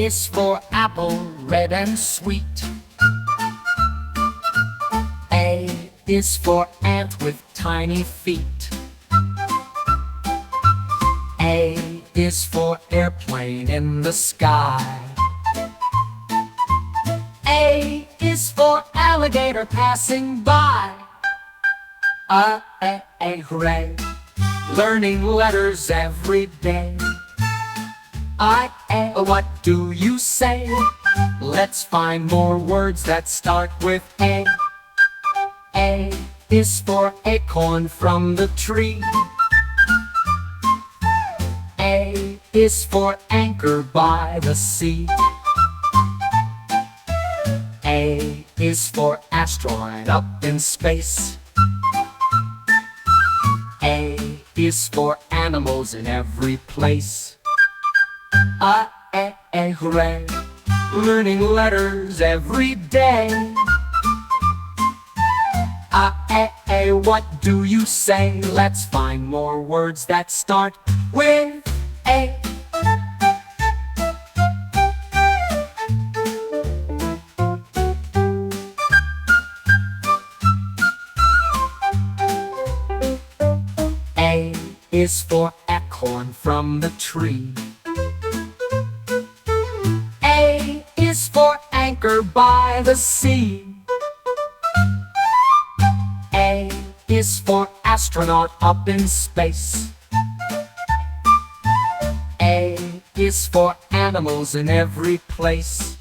is for apple, red and sweet. A is for ant with tiny feet. A is for airplane in the sky. A is for alligator passing by. Hooray! Learning letters every day. What do you say? Let's find more words that start with A. A is for acorn from the tree. A is for anchor by the sea. A is for astronaut up in space. A is for animals in every place. Hooray! Learning letters every day. What do you say? Let's find more words that start with A. A is for acorn from the tree. A is for anchor by the sea. A is for astronaut up in space. A is for animals in every place.